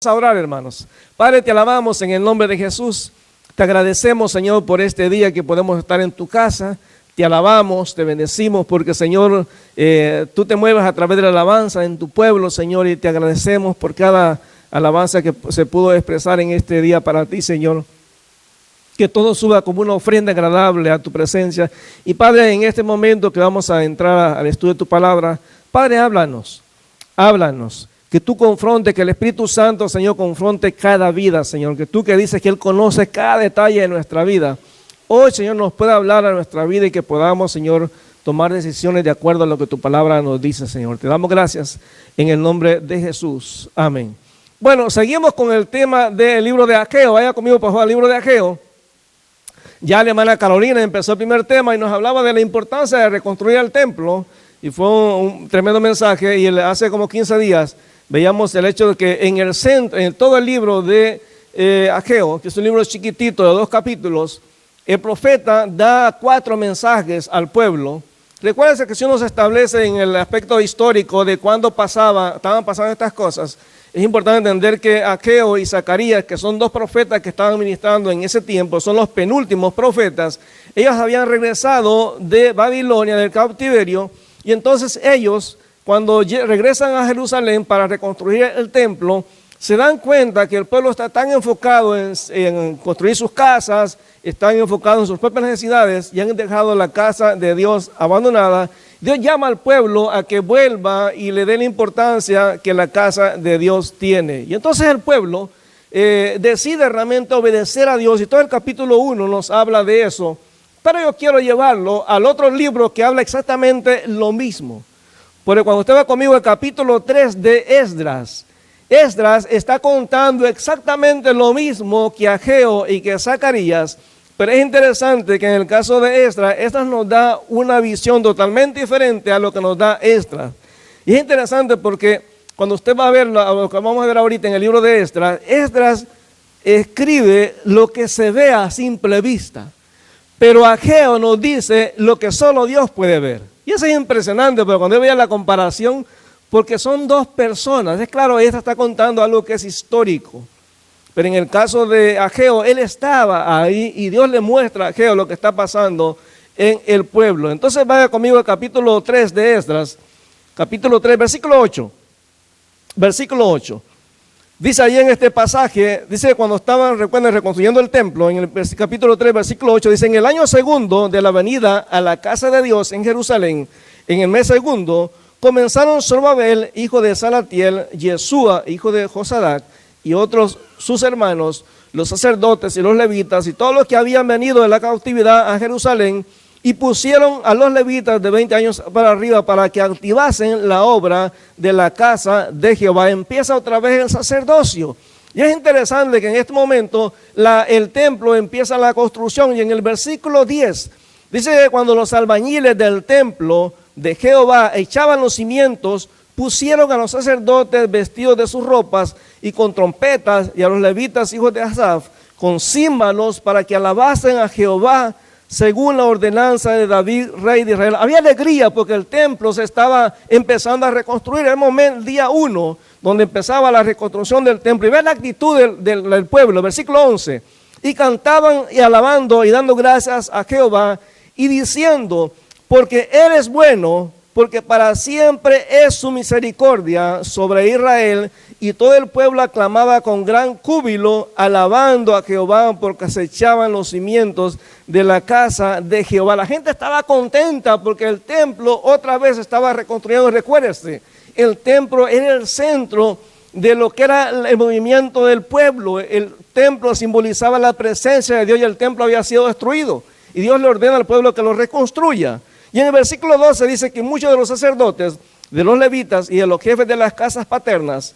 A orar, hermanos. Padre, te alabamos en el nombre de Jesús. Te agradecemos, Señor, por este día que podemos estar en tu casa. Te alabamos, te bendecimos porque, Señor, tú te mueves a través de la alabanza en tu pueblo, Señor, y te agradecemos por cada alabanza que se pudo expresar en este día para ti, Señor. Que todo suba como una ofrenda agradable a tu presencia. Y, Padre, en este momento que vamos a entrar al estudio de tu palabra, Padre, háblanos. Que tú confrontes, que el Espíritu Santo, Señor, confronte cada vida, Señor. Que tú que dices que Él conoce cada detalle de nuestra vida. Hoy, Señor, nos pueda hablar a nuestra vida y que podamos, Señor, tomar decisiones de acuerdo a lo que tu palabra nos dice, Señor. Te damos gracias en el nombre de Jesús. Amén. Bueno, seguimos con el tema del libro de Ageo. Vaya conmigo, por favor, al libro de Ageo. Ya la hermana Carolina empezó el primer tema y nos hablaba de la importancia de reconstruir el templo. Y fue un tremendo mensaje. Y hace como 15 días veíamos el hecho de que en el centro, en todo el libro de Ageo, que es un libro chiquitito de 2 capítulos, el profeta da 4 mensajes al pueblo. Recuérdense que si uno se establece en el aspecto histórico de cuándo estaban pasando estas cosas, es importante entender que Ageo y Zacarías, que son 2 profetas que estaban ministrando en ese tiempo, son los penúltimos profetas. Ellos habían regresado de Babilonia, del cautiverio, y entonces ellos, cuando regresan a Jerusalén para reconstruir el templo, se dan cuenta que el pueblo está tan enfocado en construir sus casas, están enfocados en sus propias necesidades y han dejado la casa de Dios abandonada. Dios llama al pueblo a que vuelva y le dé la importancia que la casa de Dios tiene. Y entonces el pueblo decide realmente obedecer a Dios, y todo el capítulo 1 nos habla de eso. Pero yo quiero llevarlo al otro libro que habla exactamente lo mismo. Porque cuando usted va conmigo al capítulo 3 de Esdras, Esdras está contando exactamente lo mismo que Ageo y que Zacarías, pero es interesante que en el caso de Esdras nos da una visión totalmente diferente a lo que nos da Esdras. Y es interesante porque cuando usted va a ver lo que vamos a ver ahorita en el libro de Esdras, Esdras escribe lo que se ve a simple vista, pero Ageo nos dice lo que solo Dios puede ver. Y eso es impresionante, pero cuando yo veía la comparación, porque son 2 personas. Es claro, esta está contando algo que es histórico. Pero en el caso de Ageo, él estaba ahí y Dios le muestra a Ageo lo que está pasando en el pueblo. Entonces vaya conmigo al capítulo 3 de Esdras, capítulo 3, versículo 8. Versículo 8. Dice ahí en este pasaje, dice cuando estaban, recuerden, reconstruyendo el templo, en el capítulo 3, versículo 8, dice: en el año segundo de la venida a la casa de Dios en Jerusalén, en el mes segundo, comenzaron Zorobabel, hijo de Salatiel, Yeshua, hijo de Josadac, y otros sus hermanos, los sacerdotes y los levitas, y todos los que habían venido de la cautividad a Jerusalén, y pusieron a los levitas de 20 años para arriba para que activasen la obra de la casa de Jehová. Empieza otra vez el sacerdocio. Y es interesante que en este momento el templo empieza la construcción, y en el versículo 10 dice que cuando los albañiles del templo de Jehová echaban los cimientos, pusieron a los sacerdotes vestidos de sus ropas y con trompetas, y a los levitas hijos de Asaf con címbalos, para que alabasen a Jehová según la ordenanza de David, rey de Israel. Había alegría porque el templo se estaba empezando a reconstruir. Era el momento, día 1, donde empezaba la reconstrucción del templo. Y ve la actitud del pueblo, versículo 11. Y cantaban y alabando y dando gracias a Jehová y diciendo: porque Él es bueno, porque para siempre es su misericordia sobre Israel. Y todo el pueblo aclamaba con gran júbilo, alabando a Jehová, porque se echaban los cimientos de la casa de Jehová. La gente estaba contenta porque el templo otra vez estaba reconstruyendo. Recuérdese, el templo era el centro de lo que era el movimiento del pueblo. El templo simbolizaba la presencia de Dios y el templo había sido destruido. Y Dios le ordena al pueblo que lo reconstruya. Y en el versículo 12 dice que muchos de los sacerdotes, de los levitas y de los jefes de las casas paternas,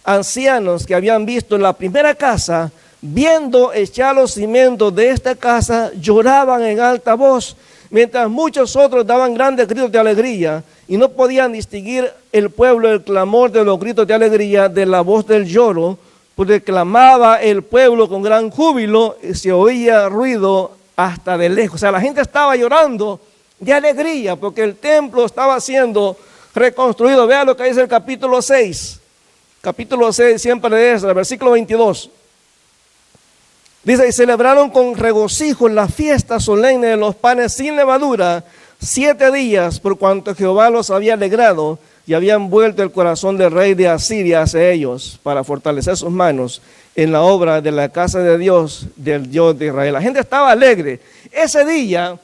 ancianos que habían visto la primera casa, viendo echar los cimientos de esta casa, lloraban en alta voz, mientras muchos otros daban grandes gritos de alegría, y no podían distinguir el pueblo el clamor de los gritos de alegría de la voz del lloro, porque clamaba el pueblo con gran júbilo y se oía ruido hasta de lejos. O sea, la gente estaba llorando de alegría porque el templo estaba siendo reconstruido. Vea lo que dice el capítulo 6. capítulo 6, siempre de Esdras, versículo 22. Dice, y celebraron con regocijo la fiesta solemne de los panes sin levadura 7 días, por cuanto Jehová los había alegrado y habían vuelto el corazón del rey de Asiria hacia ellos para fortalecer sus manos en la obra de la casa de Dios, del Dios de Israel. La gente estaba alegre. Ese día,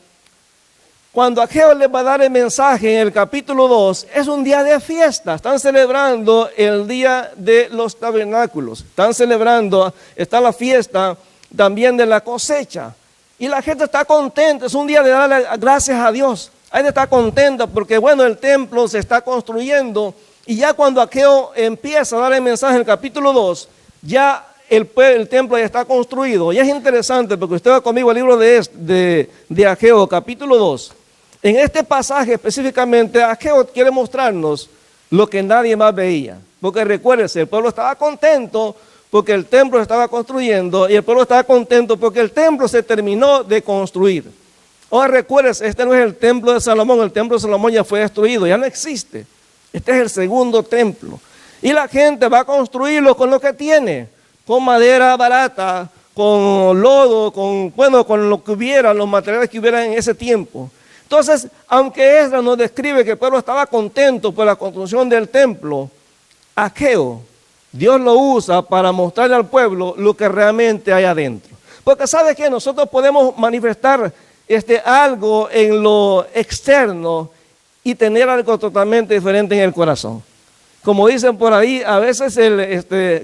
cuando Ageo les va a dar el mensaje en el capítulo 2, es un día de fiesta. Están celebrando el día de los tabernáculos. Están celebrando, está la fiesta también de la cosecha. Y la gente está contenta, es un día de darle gracias a Dios. Hay de estar contenta porque, bueno, el templo se está construyendo. Y ya cuando Ageo empieza a dar el mensaje en el capítulo 2, ya el templo ya está construido. Y es interesante porque usted va conmigo al libro de Ageo, capítulo 2. En este pasaje específicamente, Ageo quiere mostrarnos lo que nadie más veía. Porque recuérdese, el pueblo estaba contento porque el templo se estaba construyendo y el pueblo estaba contento porque el templo se terminó de construir. Ahora recuérdese, este no es el templo de Salomón, el templo de Salomón ya fue destruido, ya no existe. Este es el segundo templo. Y la gente va a construirlo con lo que tiene, con madera barata, con lodo, con lo que hubiera, los materiales que hubiera en ese tiempo. Entonces, aunque Esdras nos describe que el pueblo estaba contento por la construcción del templo, Ageo, Dios lo usa para mostrarle al pueblo lo que realmente hay adentro. Porque ¿sabe qué? Nosotros podemos manifestar algo en lo externo y tener algo totalmente diferente en el corazón. Como dicen por ahí, a veces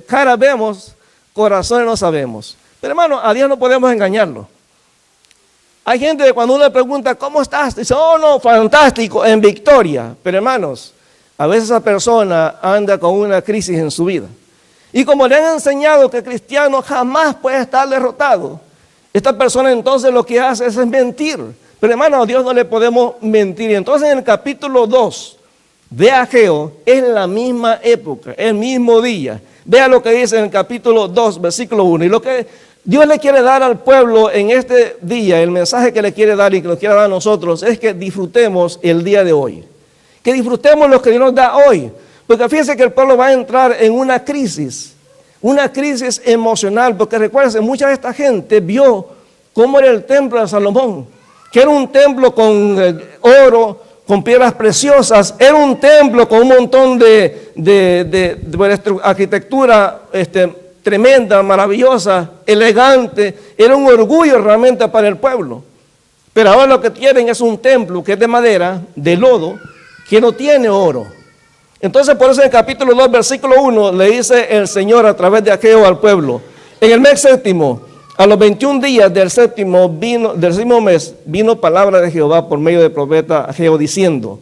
cara vemos, corazones no sabemos. Pero hermano, a Dios no podemos engañarlo. Hay gente que cuando uno le pregunta, ¿cómo estás? Dice, oh no, fantástico, en victoria. Pero hermanos, a veces esa persona anda con una crisis en su vida. Y como le han enseñado que el cristiano jamás puede estar derrotado, esta persona entonces lo que hace es mentir. Pero hermano, a Dios no le podemos mentir. Y entonces en el capítulo 2 de Ageo es la misma época, el mismo día. Vea lo que dice en el capítulo 2, versículo 1. Y lo que Dios le quiere dar al pueblo en este día, el mensaje que le quiere dar y que nos quiere dar a nosotros, es que disfrutemos el día de hoy. Que disfrutemos lo que Dios nos da hoy. Porque fíjense que el pueblo va a entrar en una crisis emocional. Porque recuérdense, mucha de esta gente vio cómo era el templo de Salomón, que era un templo con oro, con piedras preciosas, era un templo con un montón de arquitectura tremenda, maravillosa, elegante, era un orgullo realmente para el pueblo. Pero ahora lo que tienen es un templo que es de madera, de lodo, que no tiene oro. Entonces por eso en el capítulo 2, versículo 1, le dice el Señor a través de Ageo al pueblo, en el mes séptimo, a los 21 días del séptimo mes, vino palabra de Jehová por medio del profeta Ageo diciendo,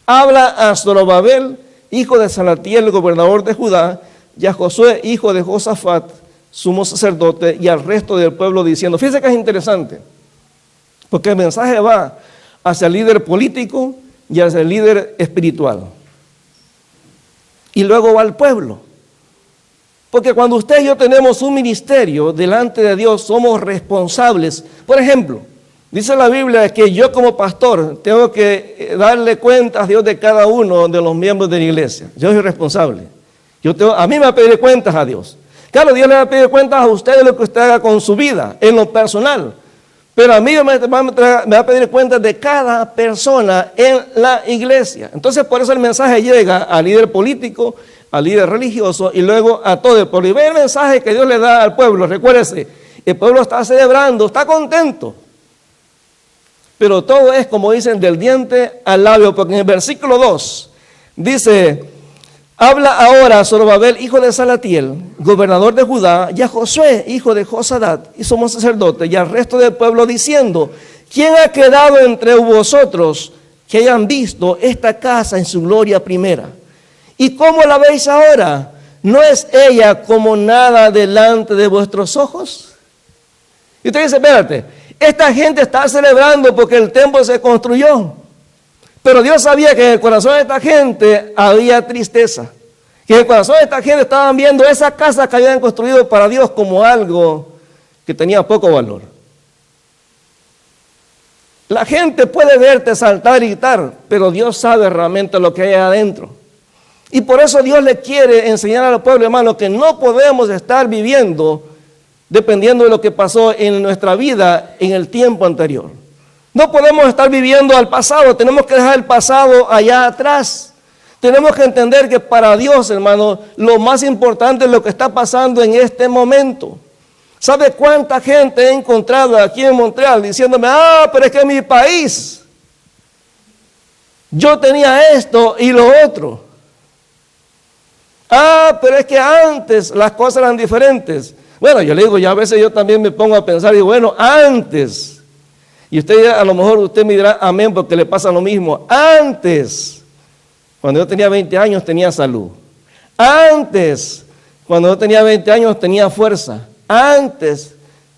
habla a Zorobabel, hijo de Salatiel, gobernador de Judá, y a Josué, hijo de Josafat, sumo sacerdote, y al resto del pueblo diciendo, fíjense que es interesante, porque el mensaje va hacia el líder político y hacia el líder espiritual. Y luego va al pueblo. Porque cuando usted y yo tenemos un ministerio delante de Dios, somos responsables. Por ejemplo, dice la Biblia que yo como pastor tengo que darle cuentas a Dios de cada uno de los miembros de la iglesia. Yo soy responsable. A mí me va a pedir cuentas a Dios. Claro, Dios le va a pedir cuentas a usted de lo que usted haga con su vida, en lo personal. Pero a mí me va a pedir cuentas de cada persona en la iglesia. Entonces por eso el mensaje llega al líder político, al líder religioso y luego a todo el pueblo. Y ve el mensaje que Dios le da al pueblo. Recuérdese, el pueblo está celebrando, está contento. Pero todo es, como dicen, del diente al labio, porque en el versículo 2 dice, habla ahora a Zorobabel, hijo de Salatiel, gobernador de Judá, y a Josué, hijo de Josadat, y somos sacerdotes, y al resto del pueblo diciendo, ¿quién ha quedado entre vosotros que hayan visto esta casa en su gloria primera? ¿Y cómo la veis ahora? ¿No es ella como nada delante de vuestros ojos? Y usted dice, espérate, esta gente está celebrando porque el templo se construyó. Pero Dios sabía que en el corazón de esta gente había tristeza. Que en el corazón de esta gente estaban viendo esa casa que habían construido para Dios como algo que tenía poco valor. La gente puede verte saltar y gritar, pero Dios sabe realmente lo que hay adentro. Y por eso Dios le quiere enseñar al pueblo, hermano, que no podemos estar viviendo dependiendo de lo que pasó en nuestra vida en el tiempo anterior. No podemos estar viviendo al pasado, tenemos que dejar el pasado allá atrás. Tenemos que entender que para Dios, hermano, lo más importante es lo que está pasando en este momento. ¿Sabe cuánta gente he encontrado aquí en Montreal diciéndome, pero es que en mi país yo tenía esto y lo otro? Pero es que antes las cosas eran diferentes. Bueno, yo le digo, ya a veces yo también me pongo a pensar, y bueno, antes, y usted a lo mejor usted me dirá amén porque le pasa lo mismo. Antes, cuando yo tenía 20 años tenía salud. Antes, cuando yo tenía 20 años tenía fuerza. Antes,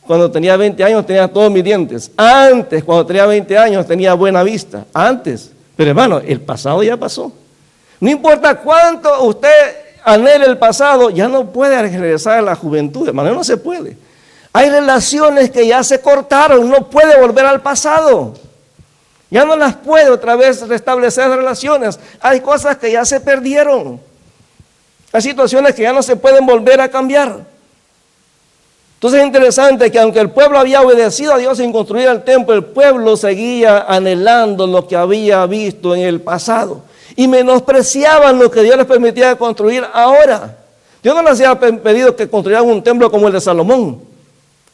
cuando tenía 20 años tenía todos mis dientes. Antes, cuando tenía 20 años tenía buena vista. Antes, pero hermano, el pasado ya pasó. No importa cuánto usted anhele el pasado, ya no puede regresar a la juventud, hermano, no se puede. Hay relaciones que ya se cortaron, no puede volver al pasado. Ya no las puede otra vez restablecer relaciones. Hay cosas que ya se perdieron. Hay situaciones que ya no se pueden volver a cambiar. Entonces es interesante que aunque el pueblo había obedecido a Dios en construir el templo, el pueblo seguía anhelando lo que había visto en el pasado. Y menospreciaban lo que Dios les permitía construir ahora. Dios no les había pedido que construyeran un templo como el de Salomón.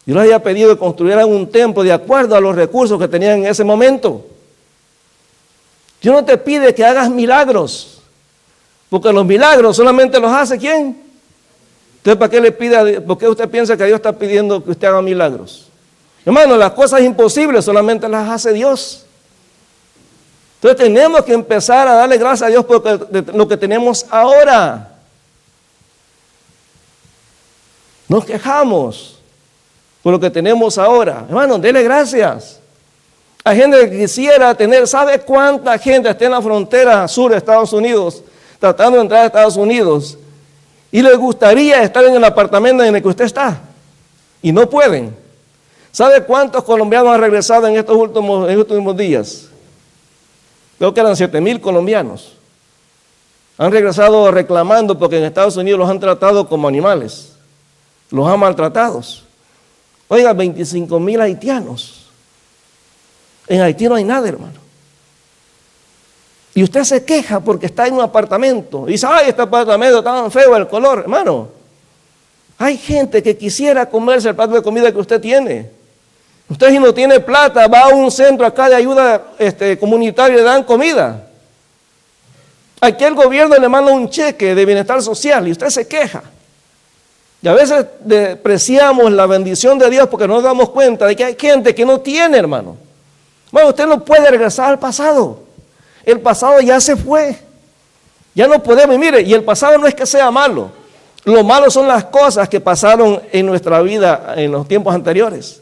Dios les había pedido que construyeran un templo de acuerdo a los recursos que tenían en ese momento. Dios no te pide que hagas milagros, porque los milagros solamente los hace ¿quién? Entonces, ¿para qué le pide? ¿Por qué usted piensa que Dios está pidiendo que usted haga milagros? Hermano, las cosas imposibles solamente las hace Dios. Entonces tenemos que empezar a darle gracias a Dios por lo que tenemos ahora. Nos quejamos por lo que tenemos ahora. Hermano, dele gracias. Hay gente que quisiera tener, ¿sabe cuánta gente está en la frontera sur de Estados Unidos, tratando de entrar a Estados Unidos, y les gustaría estar en el apartamento en el que usted está, y no pueden? ¿Sabe cuántos colombianos han regresado en estos últimos días? Creo que eran 7,000 colombianos. Han regresado reclamando porque en Estados Unidos los han tratado como animales, los han maltratado. Oiga, 25,000 haitianos. En Haití no hay nada, hermano. Y usted se queja porque está en un apartamento. Y dice, este apartamento está tan feo el color. Hermano, hay gente que quisiera comerse el plato de comida que usted tiene. Usted si no tiene plata, va a un centro acá de ayuda comunitaria y le dan comida. Aquí el gobierno le manda un cheque de bienestar social y usted se queja. Y a veces despreciamos la bendición de Dios porque no nos damos cuenta de que hay gente que no tiene, hermano. Bueno, usted no puede regresar al pasado. El pasado ya se fue. Ya no podemos. Y mire, y el pasado no es que sea malo. Lo malo son las cosas que pasaron en nuestra vida en los tiempos anteriores.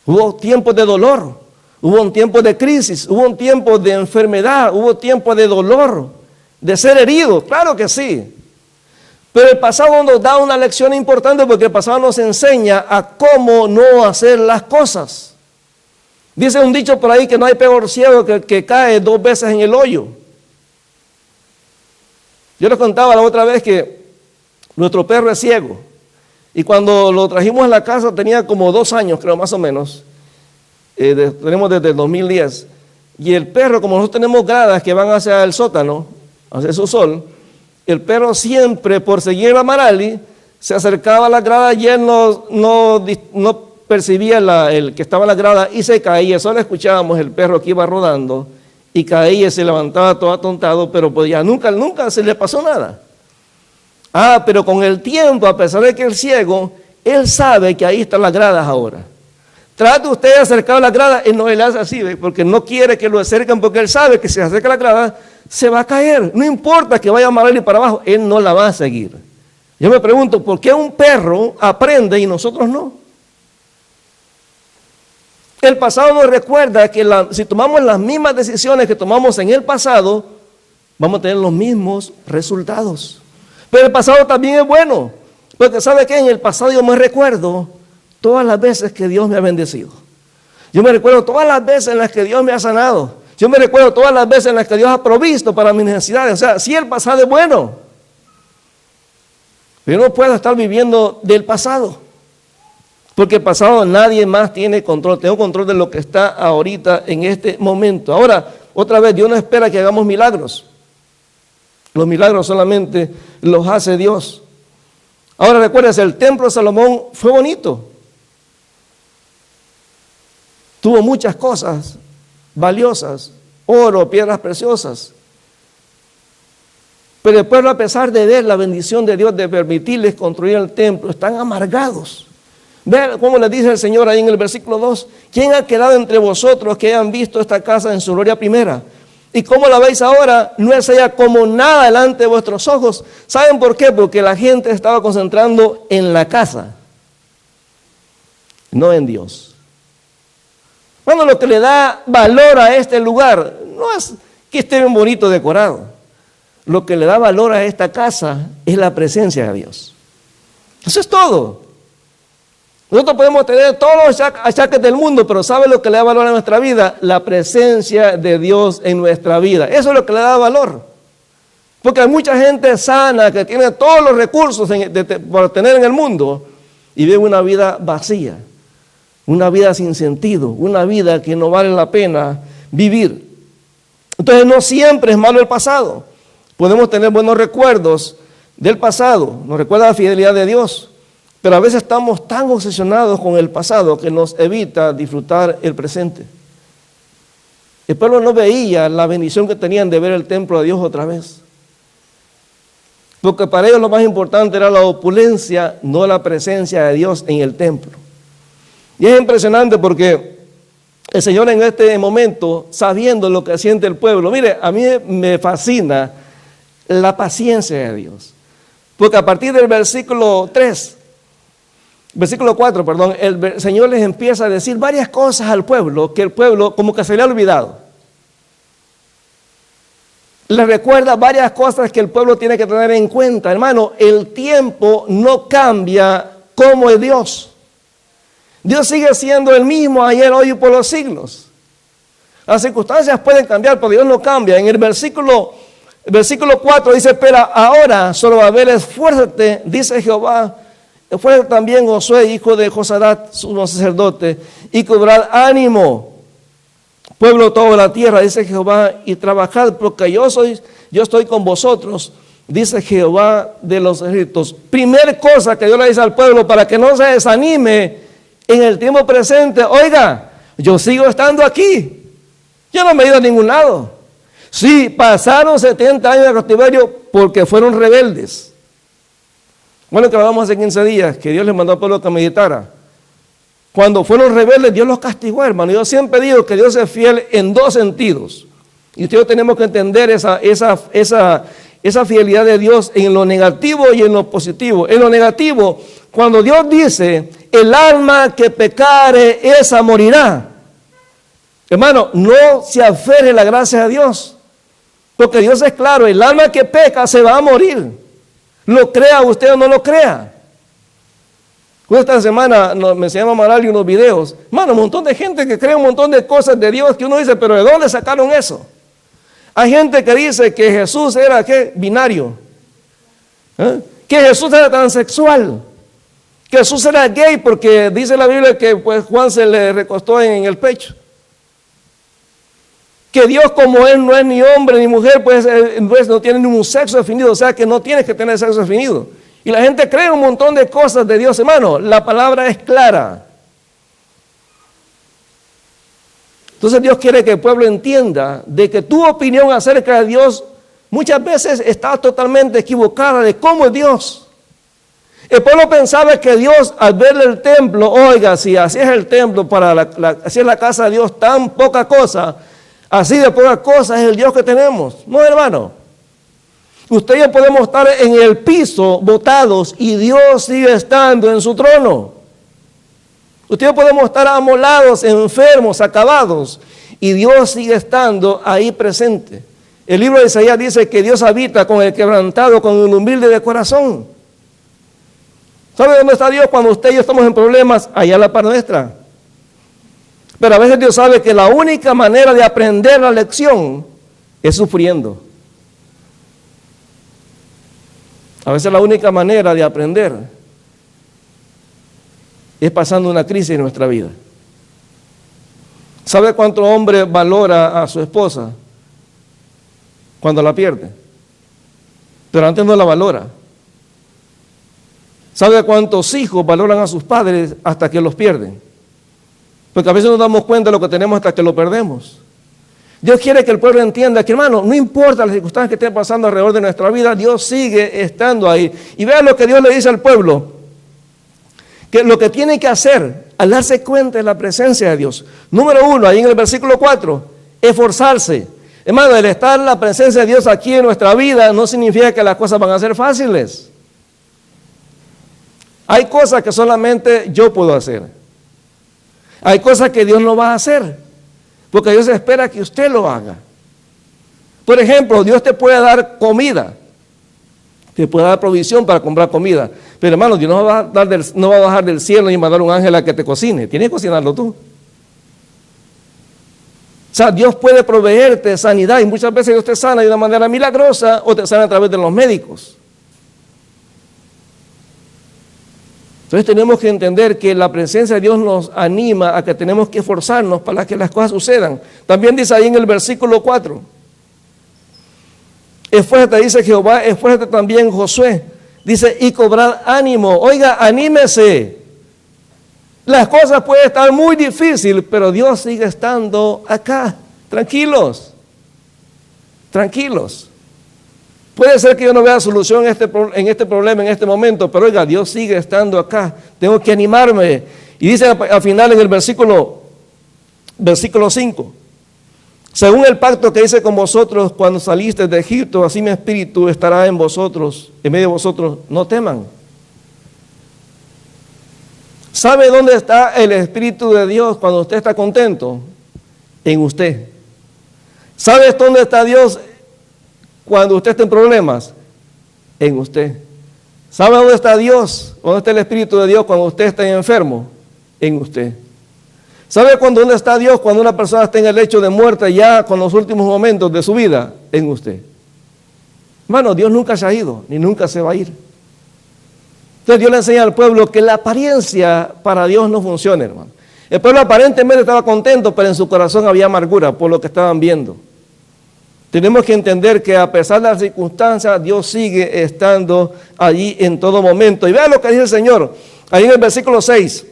Hubo tiempos de dolor, hubo un tiempo de crisis, hubo un tiempo de enfermedad, hubo tiempo de dolor, de ser herido. Claro que sí. Pero el pasado nos da una lección importante porque el pasado nos enseña a cómo no hacer las cosas. Dice un dicho por ahí que no hay peor ciego que cae 2 veces en el hoyo. Yo les contaba la otra vez que nuestro perro es ciego. Y cuando lo trajimos a la casa tenía como 2 años, creo, más o menos. Tenemos desde el 2010. Y el perro, como nosotros tenemos gradas que van hacia el sótano, hacia su sol, el perro siempre, por seguir a Marali, se acercaba a la grada y él no percibía el que estaba en la grada y se caía. Solo escuchábamos el perro que iba rodando y caía, se levantaba todo atontado, pero pues ya nunca se le pasó nada. Pero con el tiempo, a pesar de que el ciego, él sabe que ahí están las gradas ahora. Trate usted de acercar a la grada, él no le hace así, ¿ve? Porque no quiere que lo acerquen, porque él sabe que si se acerca a la grada, se va a caer. No importa que vaya a Marali para abajo, él no la va a seguir. Yo me pregunto, ¿por qué un perro aprende y nosotros no? El pasado nos recuerda que si tomamos las mismas decisiones que tomamos en el pasado, vamos a tener los mismos resultados. Pero el pasado también es bueno, porque ¿sabe qué? En el pasado yo me recuerdo todas las veces que Dios me ha bendecido. Yo me recuerdo todas las veces en las que Dios me ha sanado. Yo me recuerdo todas las veces en las que Dios ha provisto para mis necesidades. O sea, sí, el pasado es bueno, pero no puedo estar viviendo del pasado, porque el pasado nadie más tiene control. Tengo control de lo que está ahorita en este momento. Ahora, otra vez, Dios no espera que hagamos milagros. Los milagros solamente los hace Dios. Ahora recuerden, el templo de Salomón fue bonito. Tuvo muchas cosas valiosas, oro, piedras preciosas. Pero el pueblo, a pesar de ver la bendición de Dios de permitirles construir el templo, están amargados. Vean cómo les dice el Señor ahí en el versículo 2. ¿Quién ha quedado entre vosotros que hayan visto esta casa en su gloria primera? ¿Y cómo la veis ahora? No es ella como nada delante de vuestros ojos. ¿Saben por qué? Porque la gente estaba concentrando en la casa, no en Dios. Bueno, lo que le da valor a este lugar no es que esté bien bonito decorado. Lo que le da valor a esta casa es la presencia de Dios. Eso es todo. Nosotros podemos tener todos los achaques del mundo, pero ¿sabe lo que le da valor a nuestra vida? La presencia de Dios en nuestra vida. Eso es lo que le da valor. Porque hay mucha gente sana que tiene todos los recursos por tener en el mundo y vive una vida vacía, una vida sin sentido, una vida que no vale la pena vivir. Entonces no siempre es malo el pasado. Podemos tener buenos recuerdos del pasado, nos recuerda la fidelidad de Dios, pero a veces estamos tan obsesionados con el pasado que nos evita disfrutar el presente. El pueblo no veía la bendición que tenían de ver el templo de Dios otra vez, porque para ellos lo más importante era la opulencia, no la presencia de Dios en el templo. Y es impresionante porque el Señor en este momento, sabiendo lo que siente el pueblo, mire, a mí me fascina la paciencia de Dios. Porque a partir del versículo 4, el Señor les empieza a decir varias cosas al pueblo, que el pueblo como que se le ha olvidado. Les recuerda varias cosas que el pueblo tiene que tener en cuenta. Hermano, el tiempo no cambia como es Dios. Dios sigue siendo el mismo ayer, hoy y por los siglos. Las circunstancias pueden cambiar, pero Dios no cambia. En el versículo 4 dice, pero ahora, Zorobabel, esfuérzate, dice Jehová, esfuérzate también Josué, hijo de Josadat, sumo sacerdote, y cobrad ánimo, pueblo todo de la tierra, dice Jehová, y trabajad, porque yo estoy con vosotros, dice Jehová de los ejércitos. Primer cosa que Dios le dice al pueblo para que no se desanime en el tiempo presente, oiga, yo sigo estando aquí, yo no me he ido a ningún lado. Sí, pasaron 70 años de cautiverio porque fueron rebeldes. Bueno, que hablamos hace 15 días, que Dios les mandó al pueblo que meditara. Cuando fueron rebeldes, Dios los castigó, hermano. Yo siempre digo que Dios es fiel en dos sentidos. Y ustedes tenemos que entender esa fidelidad de Dios en lo negativo y en lo positivo. En lo negativo, cuando Dios dice, el alma que pecare, esa morirá. Hermano, no se aferre la gracia de Dios. Porque Dios es claro, el alma que peca se va a morir. Lo crea usted o no lo crea. Esta semana me enseñaba Marali unos videos. Hermano, un montón de gente que cree un montón de cosas de Dios que uno dice, pero ¿de dónde sacaron eso? Hay gente que dice que Jesús era, ¿qué? Binario. Que Jesús era transexual. Que Jesús era gay porque dice la Biblia que pues, Juan se le recostó en el pecho. Que Dios, como Él no es ni hombre ni mujer, pues no tiene ningún sexo definido, o sea que no tiene que tener sexo definido. Y la gente cree un montón de cosas de Dios, hermano. La palabra es clara. Entonces Dios quiere que el pueblo entienda de que tu opinión acerca de Dios muchas veces está totalmente equivocada de cómo es Dios. El pueblo pensaba que Dios, al verle el templo, oiga, si así es el templo, así es la casa de Dios, tan poca cosa, así de poca cosa es el Dios que tenemos. No, hermano. Usted y yo podemos estar en el piso botados y Dios sigue estando en su trono. Usted y yo podemos estar amolados, enfermos, acabados y Dios sigue estando ahí presente. El libro de Isaías dice que Dios habita con el quebrantado, con el humilde de corazón. ¿Sabe dónde está Dios cuando usted y yo estamos en problemas? Allá a la par nuestra. Pero a veces Dios sabe que la única manera de aprender la lección es sufriendo. A veces la única manera de aprender es pasando una crisis en nuestra vida. ¿Sabe cuánto hombre valora a su esposa cuando la pierde? Pero antes no la valora. ¿Sabe cuántos hijos valoran a sus padres hasta que los pierden? Porque a veces nos damos cuenta de lo que tenemos hasta que lo perdemos. Dios quiere que el pueblo entienda que, hermano, no importa las circunstancias que estén pasando alrededor de nuestra vida, Dios sigue estando ahí. Y vean lo que Dios le dice al pueblo, que lo que tiene que hacer al darse cuenta de la presencia de Dios. Número 1, ahí en el versículo 4, esforzarse. Hermano, el estar en la presencia de Dios aquí en nuestra vida no significa que las cosas van a ser fáciles. Hay cosas que solamente yo puedo hacer. Hay cosas que Dios no va a hacer, porque Dios espera que usted lo haga. Por ejemplo, Dios te puede dar comida, te puede dar provisión para comprar comida, pero hermano, Dios no va a bajar del cielo y mandar un ángel a que te cocine, tienes que cocinarlo tú. O sea, Dios puede proveerte sanidad y muchas veces Dios te sana de una manera milagrosa o te sana a través de los médicos. Entonces tenemos que entender que la presencia de Dios nos anima a que tenemos que esforzarnos para que las cosas sucedan. También dice ahí en el versículo 4, esfuérzate, dice Jehová, esfuérzate también Josué. Dice, y cobrad ánimo. Oiga, anímese. Las cosas pueden estar muy difíciles, pero Dios sigue estando acá. Tranquilos, tranquilos. Puede ser que yo no vea solución en este problema en este momento, pero oiga, Dios sigue estando acá. Tengo que animarme. Y dice al final en el versículo 5, según el pacto que hice con vosotros cuando saliste de Egipto, así mi espíritu estará en vosotros, en medio de vosotros, no teman. ¿Sabe dónde está el Espíritu de Dios cuando usted está contento? En usted. ¿Sabes dónde está Dios cuando usted está en problemas? En usted. ¿Sabe dónde está Dios? ¿Dónde está el Espíritu de Dios cuando usted está enfermo? En usted. ¿Sabe dónde está Dios cuando una persona está en el lecho de muerte ya con los últimos momentos de su vida? En usted. Hermano, Dios nunca se ha ido, ni nunca se va a ir. Entonces Dios le enseña al pueblo que la apariencia para Dios no funciona, hermano. El pueblo aparentemente estaba contento, pero en su corazón había amargura por lo que estaban viendo. Tenemos que entender que a pesar de las circunstancias, Dios sigue estando allí en todo momento. Y vean lo que dice el Señor, ahí en el versículo 6.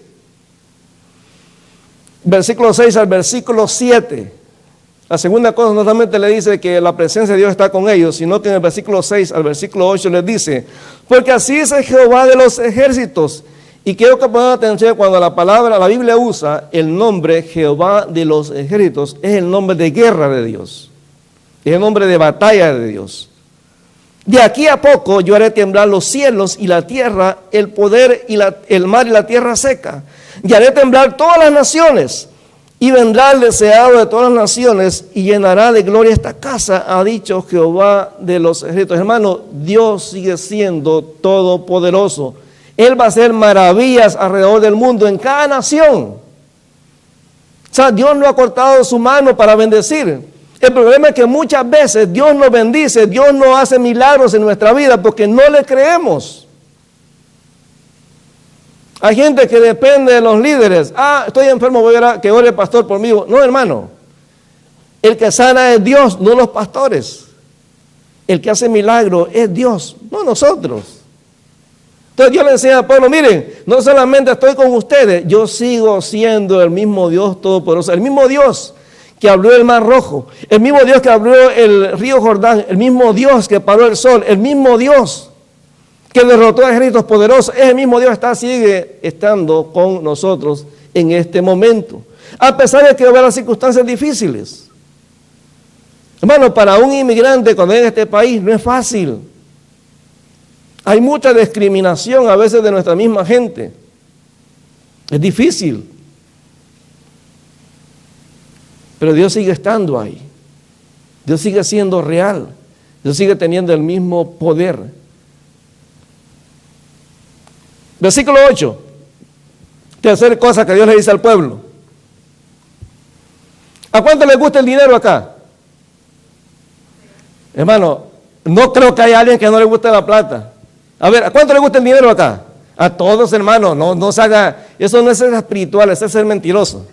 Versículo 6 al versículo 7. La segunda cosa no solamente le dice que la presencia de Dios está con ellos, sino que en el versículo 6 al versículo 8 les dice, porque así dice Jehová de los ejércitos. Y quiero que pongan atención cuando la Biblia usa el nombre Jehová de los ejércitos, es el nombre de guerra de Dios. Es el nombre de batalla de Dios. De aquí a poco yo haré temblar los cielos y la tierra, el poder y el mar y la tierra seca. Y haré temblar todas las naciones. Y vendrá el deseado de todas las naciones y llenará de gloria esta casa, ha dicho Jehová de los ejércitos. Hermano, Dios sigue siendo todopoderoso. Él va a hacer maravillas alrededor del mundo, en cada nación. O sea, Dios no ha cortado su mano para bendecir. El problema es que muchas veces Dios nos bendice, Dios no hace milagros en nuestra vida porque no le creemos. Hay gente que depende de los líderes. Estoy enfermo, voy a que ore el pastor por mí. No, hermano. El que sana es Dios, no los pastores. El que hace milagros es Dios, no nosotros. Entonces Dios le enseña al pueblo, miren, no solamente estoy con ustedes, yo sigo siendo el mismo Dios todopoderoso, el mismo Dios que abrió el mar rojo, el mismo Dios que abrió el río Jordán, el mismo Dios que paró el sol, el mismo Dios que derrotó a ejércitos poderosos, ese mismo Dios sigue estando con nosotros en este momento, a pesar de que va a haber circunstancias difíciles. Hermano, para un inmigrante cuando viene a este país no es fácil. Hay mucha discriminación a veces de nuestra misma gente. Es difícil. Pero Dios sigue estando ahí. Dios sigue siendo real. Dios sigue teniendo el mismo poder. Versículo 8. Tercera cosa que Dios le dice al pueblo. ¿A cuánto les gusta el dinero acá? Hermano, no creo que haya alguien que no le guste la plata. A ver, ¿a cuánto le gusta el dinero acá? A todos, hermano. No se haga, eso no es ser espiritual, es ser mentiroso.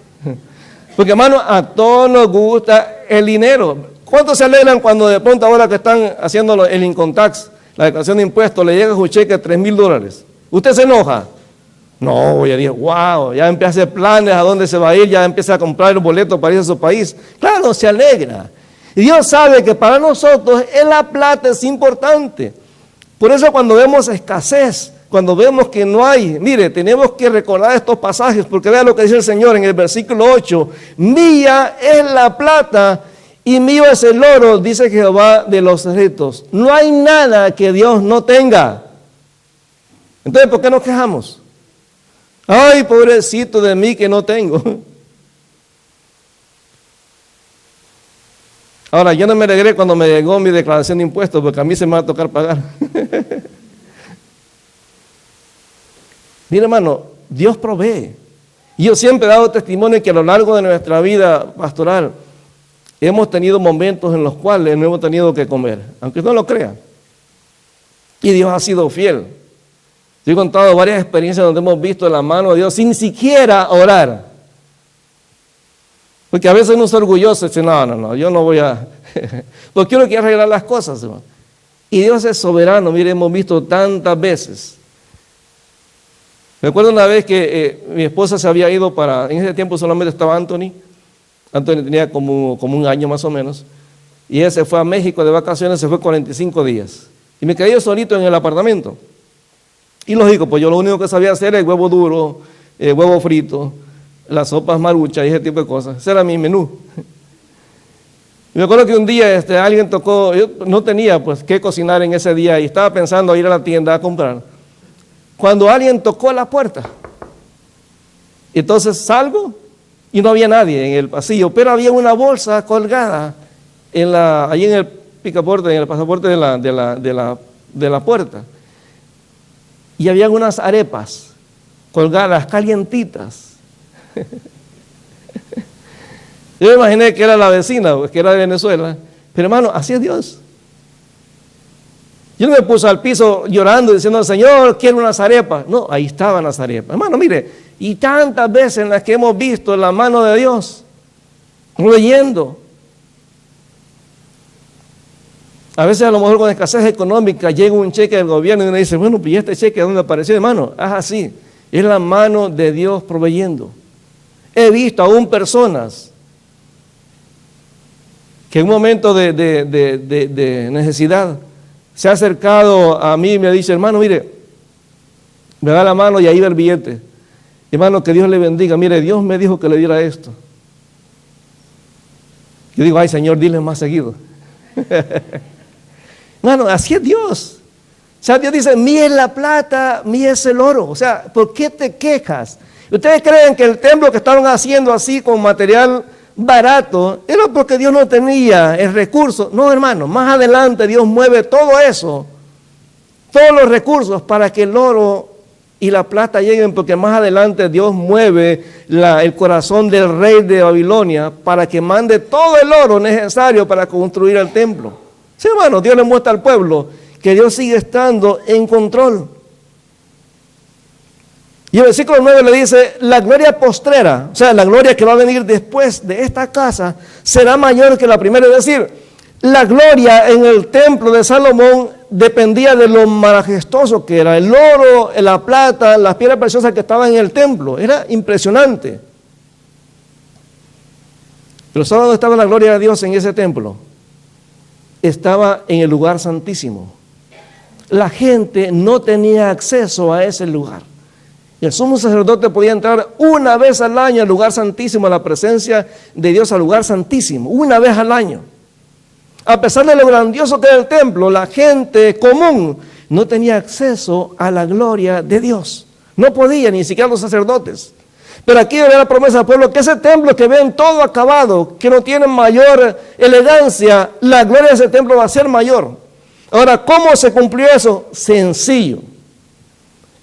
Porque, hermano, a todos nos gusta el dinero. ¿Cuántos se alegran cuando de pronto ahora que están haciendo el income tax, la declaración de impuestos, le llega un cheque de $3,000? ¿Usted se enoja? No, ya dije, wow, ya empieza a hacer planes a dónde se va a ir, ya empieza a comprar el boleto para ir a su país. Claro, se alegra. Y Dios sabe que para nosotros la plata es importante. Por eso cuando vemos escasez, cuando vemos que no hay, mire, tenemos que recordar estos pasajes, porque vea lo que dice el Señor en el versículo 8. Mía es la plata y mío es el oro, dice Jehová de los ejércitos. No hay nada que Dios no tenga. Entonces, ¿por qué nos quejamos? Ay, pobrecito de mí que no tengo. Ahora, yo no me alegré cuando me llegó mi declaración de impuestos, porque a mí se me va a tocar pagar. Mira, hermano, Dios provee. Y yo siempre he dado testimonio que a lo largo de nuestra vida pastoral hemos tenido momentos en los cuales no hemos tenido que comer, aunque no lo crean. Y Dios ha sido fiel. Yo he contado varias experiencias donde hemos visto la mano de Dios sin siquiera orar. Porque a veces uno es orgulloso y dice, no, yo no voy a... Porque quiero que arreglar las cosas, hermano. Y Dios es soberano, mire, hemos visto tantas veces. Me acuerdo una vez que mi esposa se había ido en ese tiempo solamente estaba Anthony. Anthony tenía como un año más o menos. Y él se fue a México de vacaciones, se fue 45 días. Y me quedé yo solito en el apartamento. Y lógico, pues yo lo único que sabía hacer era huevo duro, huevo frito, las sopas maruchas y ese tipo de cosas. Ese era mi menú. Y me acuerdo que un día alguien tocó, yo no tenía pues qué cocinar en ese día y estaba pensando ir a la tienda a comprar. Cuando alguien tocó la puerta, entonces salgo y no había nadie en el pasillo, pero había una bolsa colgada allí en el picaporte, en el pasaporte de la puerta. Y había unas arepas colgadas, calientitas. Yo me imaginé que era la vecina, que era de Venezuela. Pero hermano, así es Dios. Yo no me puse al piso llorando diciendo, Señor, quiero unas arepas. No, ahí estaban las arepas. Hermano, mire, y tantas veces en las que hemos visto la mano de Dios, leyendo. A veces a lo mejor con escasez económica llega un cheque del gobierno y uno dice, bueno, pues ¿y este cheque de dónde apareció, hermano? Es así, es la mano de Dios proveyendo. He visto aún personas que en un momento de necesidad se ha acercado a mí y me dice, hermano, mire, me da la mano y ahí va el billete. Hermano, que Dios le bendiga. Mire, Dios me dijo que le diera esto. Yo digo, ay, Señor, dile más seguido. Hermano, así es Dios. O sea, Dios dice, mía es la plata, mía es el oro. O sea, ¿por qué te quejas? ¿Ustedes creen que el templo que estaban haciendo así con material barato era porque Dios no tenía el recurso? No, hermano, más adelante Dios mueve todo eso, todos los recursos para que el oro y la plata lleguen, porque más adelante Dios mueve el corazón del rey de Babilonia para que mande todo el oro necesario para construir el templo. Sí, hermano, Dios le muestra al pueblo que Dios sigue estando en control. Y el versículo 9 le dice, la gloria postrera, o sea, la gloria que va a venir después de esta casa, será mayor que la primera. Es decir, la gloria en el templo de Salomón dependía de lo majestuoso que era. El oro, la plata, las piedras preciosas que estaban en el templo. Era impresionante. Pero ¿sabe dónde estaba la gloria de Dios en ese templo? Estaba en el lugar santísimo. La gente no tenía acceso a ese lugar. El sumo sacerdote podía entrar una vez al año al lugar santísimo, a la presencia de Dios, al lugar santísimo, una vez al año. A pesar de lo grandioso que era el templo, la gente común no tenía acceso a la gloria de Dios. No podía, ni siquiera los sacerdotes. Pero aquí viene la promesa al pueblo que ese templo que ven todo acabado, que no tiene mayor elegancia, la gloria de ese templo va a ser mayor. Ahora, ¿cómo se cumplió eso? Sencillo.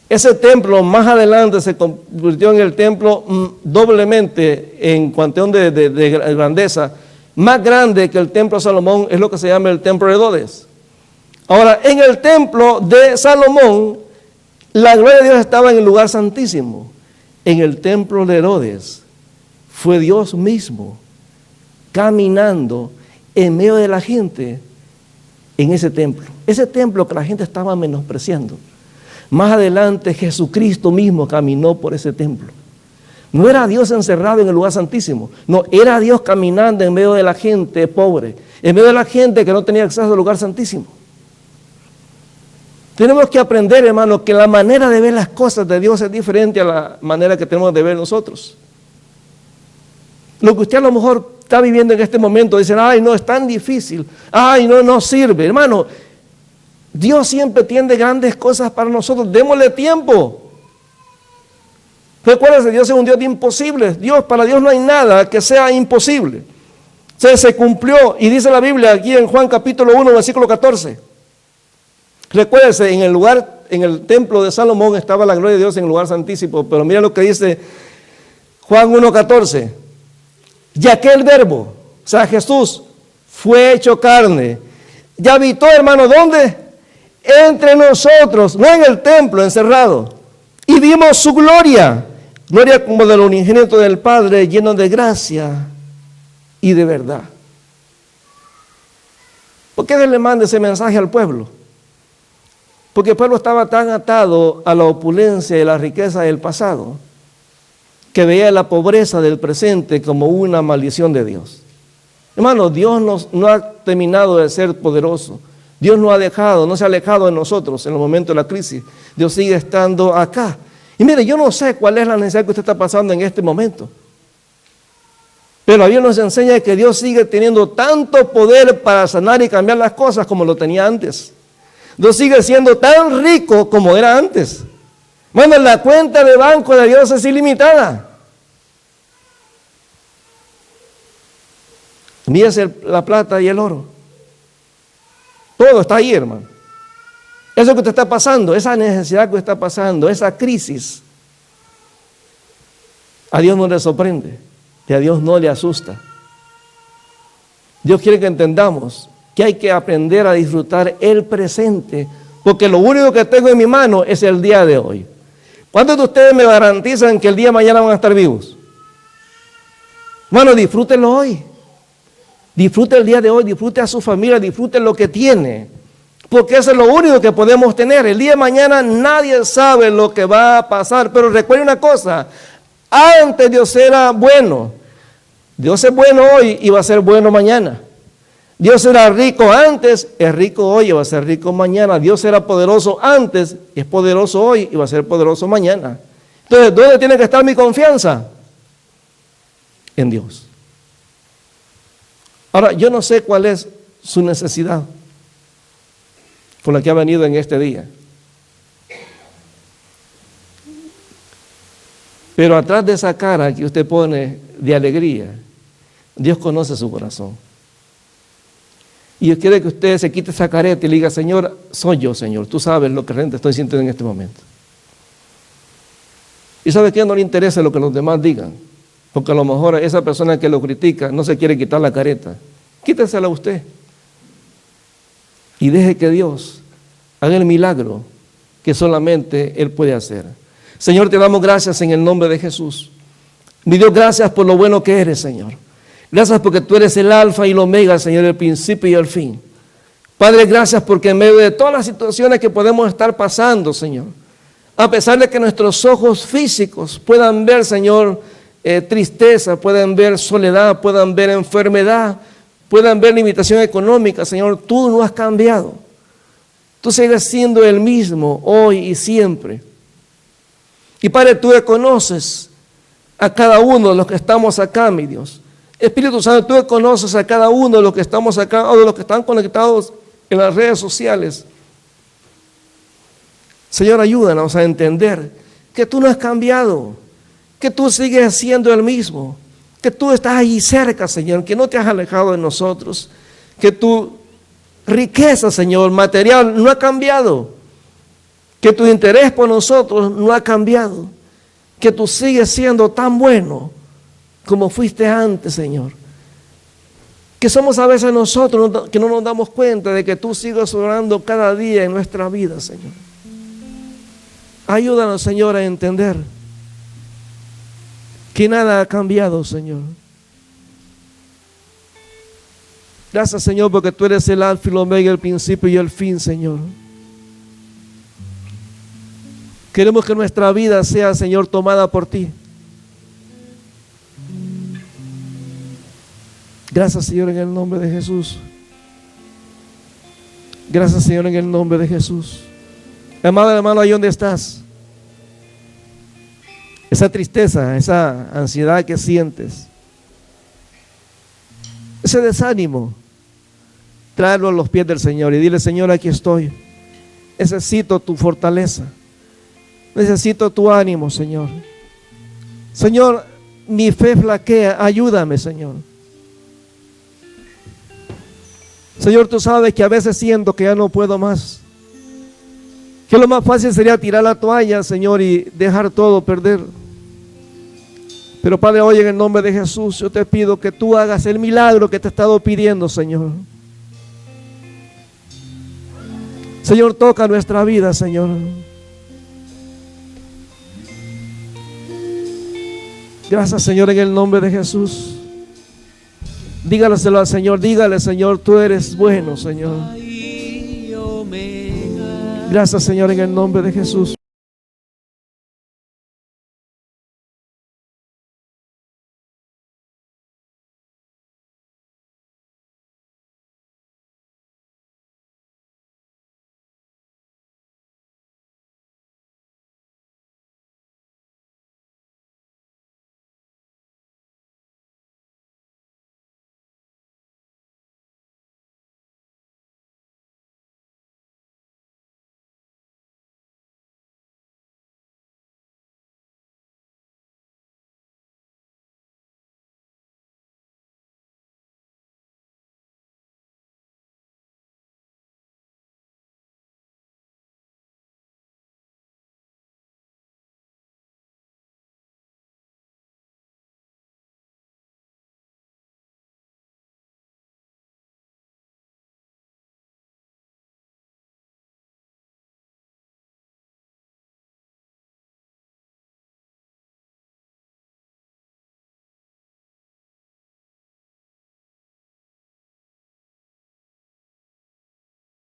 Ese templo más adelante se convirtió en el templo doblemente en cuestión de grandeza, más grande que el templo de Salomón, es lo que se llama el templo de Herodes. Ahora, en el templo de Salomón, la gloria de Dios estaba en el lugar santísimo. En el templo de Herodes, fue Dios mismo caminando en medio de la gente en ese templo que la gente estaba menospreciando. Más adelante Jesucristo mismo caminó por ese templo. No era Dios encerrado en el lugar santísimo, no, era Dios caminando en medio de la gente pobre, en medio de la gente que no tenía acceso al lugar santísimo. Tenemos que aprender, hermano, que la manera de ver las cosas de Dios es diferente a la manera que tenemos de ver nosotros. Lo que usted a lo mejor está viviendo en este momento, dicen, ay, no, es tan difícil, ay, no sirve. Hermano, Dios siempre tiene grandes cosas para nosotros, démosle tiempo. Recuérdense, Dios es un Dios de imposibles. Para Dios no hay nada que sea imposible. Se cumplió, y dice la Biblia aquí en Juan capítulo 1, versículo 14. Recuérdense, en el templo de Salomón estaba la gloria de Dios en el lugar santísimo, pero mira lo que dice Juan 1:14. Y aquel verbo, o sea Jesús, fue hecho carne. Y habitó, hermano, ¿dónde? Entre nosotros, no en el templo encerrado. Y vimos su gloria, gloria como del unigénito del Padre, lleno de gracia y de verdad. ¿Por qué Dios le manda ese mensaje al pueblo? Porque el pueblo estaba tan atado a la opulencia y la riqueza del pasado, que veía la pobreza del presente como una maldición de Dios. Hermano, Dios no ha terminado de ser poderoso. Dios no se ha alejado de nosotros en el momento de la crisis. Dios sigue estando acá. Y mire, yo no sé cuál es la necesidad que usted está pasando en este momento. Pero la Biblia nos enseña que Dios sigue teniendo tanto poder para sanar y cambiar las cosas como lo tenía antes. Dios sigue siendo tan rico como era antes. Bueno, la cuenta de banco de Dios es ilimitada. Mírese la plata y el oro. Todo está ahí, hermano. Eso que te está pasando, esa necesidad que está pasando, esa crisis, a Dios no le sorprende y a Dios no le asusta. Dios quiere que entendamos que hay que aprender a disfrutar el presente, porque lo único que tengo en mi mano es el día de hoy. ¿Cuántos de ustedes me garantizan que el día de mañana van a estar vivos? Bueno, disfrútenlo hoy. Disfrute el día de hoy, disfrute a su familia, disfrute lo que tiene. Porque eso es lo único que podemos tener. El día de mañana nadie sabe lo que va a pasar. Pero recuerde una cosa, antes Dios era bueno. Dios es bueno hoy y va a ser bueno mañana. Dios era rico antes, es rico hoy y va a ser rico mañana. Dios era poderoso antes, es poderoso hoy y va a ser poderoso mañana. Entonces, ¿dónde tiene que estar mi confianza? En Dios. Ahora, yo no sé cuál es su necesidad con la que ha venido en este día. Pero atrás de esa cara que usted pone de alegría, Dios conoce su corazón. Y Dios quiere que usted se quite esa careta y le diga, Señor, soy yo, Señor. Tú sabes lo que realmente estoy sintiendo en este momento. Y sabe que no le interesa lo que los demás digan. Porque a lo mejor esa persona que lo critica no se quiere quitar la careta. Quítesela a usted. Y deje que Dios haga el milagro que solamente Él puede hacer. Señor, te damos gracias en el nombre de Jesús. Mi Dios, gracias por lo bueno que eres, Señor. Gracias porque tú eres el alfa y el omega, Señor, el principio y el fin. Padre, gracias porque en medio de todas las situaciones que podemos estar pasando, Señor, a pesar de que nuestros ojos físicos puedan ver, Señor, tristeza, puedan ver soledad, puedan ver enfermedad, puedan ver limitación económica, Señor, tú no has cambiado. Tú sigues siendo el mismo hoy y siempre. Y Padre, tú conoces a cada uno de los que estamos acá, mi Dios. Espíritu Santo, tú conoces a cada uno de los que estamos acá o de los que están conectados en las redes sociales. Señor, ayúdanos a entender que tú no has cambiado, que tú sigues siendo el mismo, que tú estás ahí cerca, Señor, que no te has alejado de nosotros, que tu riqueza, Señor, material no ha cambiado. que tu interés por nosotros no ha cambiado, que tú sigues siendo tan bueno como fuiste antes, Señor. Que somos a veces nosotros que no nos damos cuenta de que tú sigues obrando cada día en nuestra vida, Señor. Ayúdanos, Señor, a entender que nada ha cambiado, Señor. Gracias, Señor, porque tú eres el alfa y el omega, el principio y el fin, Señor. Queremos que nuestra vida sea, Señor, tomada por ti. Gracias, Señor, en el nombre de Jesús. Gracias, Señor, en el nombre de Jesús. Amado hermano, ahí donde estás, esa tristeza, esa ansiedad que sientes, ese desánimo, tráelo a los pies del Señor y dile: Señor, aquí estoy. Necesito tu fortaleza. Necesito tu ánimo, Señor. Señor, mi fe flaquea. Ayúdame, Señor. Señor, tú sabes que a veces siento que ya no puedo más. Que lo más fácil sería tirar la toalla, Señor, y dejar todo perder. Pero Padre, hoy en el nombre de Jesús, yo te pido que tú hagas el milagro que te he estado pidiendo, Señor. Señor, toca nuestra vida, Señor. Gracias, Señor, en el nombre de Jesús. Dígaleselo al Señor, dígale: Señor, tú eres bueno, Señor. Gracias, Señor, en el nombre de Jesús.